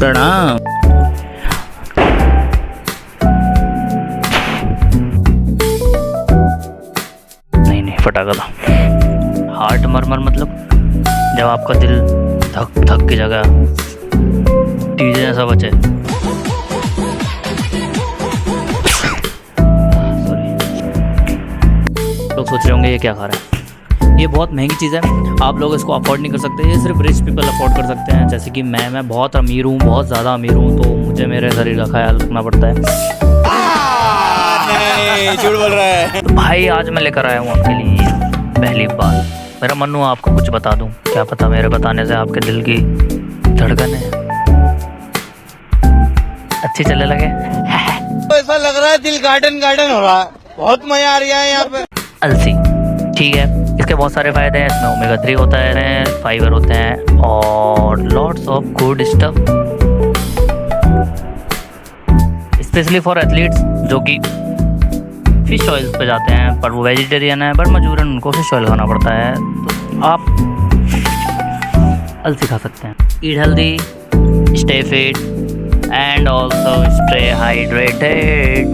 प्रणाम। नहीं नहीं, फटाका था। हार्ट मरमर मतलब जब आपका दिल धक धक की जगह डीजे जैसा बचे। सॉरी, लोग सोच रहे होंगे ये क्या खा रहा है। ये बहुत महंगी चीज़ है, आप लोग इसको अफोर्ड नहीं कर सकते। ये सिर्फ रिच पीपल अफोर्ड कर सकते हैं। जैसे कि मैं बहुत अमीर हूँ, बहुत ज़्यादा अमीर हूँ, तो मुझे मेरे शरीर का ख्याल रखना पड़ता है। नहीं, झूठ बोल रहा है। तो भाई आज मैं लेकर आया हूँ आपके लिए पहली बार। मेरा मन हुआ आपको कुछ बता दूँ, क्या पता मेरे बताने से आपके दिल की धड़कन है अच्छी चलने लगे। ऐसा लग रहा है दिल गार्डन गार्डन हो रहा है, बहुत मजा आ रहा है यहाँ पे। अलसी, ठीक है, इसके बहुत सारे फायदे हैं। इसमें ओमेगा 3 होता है, फाइबर होते हैं और lots of good stuff, specially for athletes जो कि फिश ऑयल पे जाते हैं, पर वो वेजिटेरियन है, बट मजबूरन उनको फिश ऑयल खाना पड़ता है। तो आप अलसी खा सकते हैं। Eat healthy, stay fit and also stay hydrated.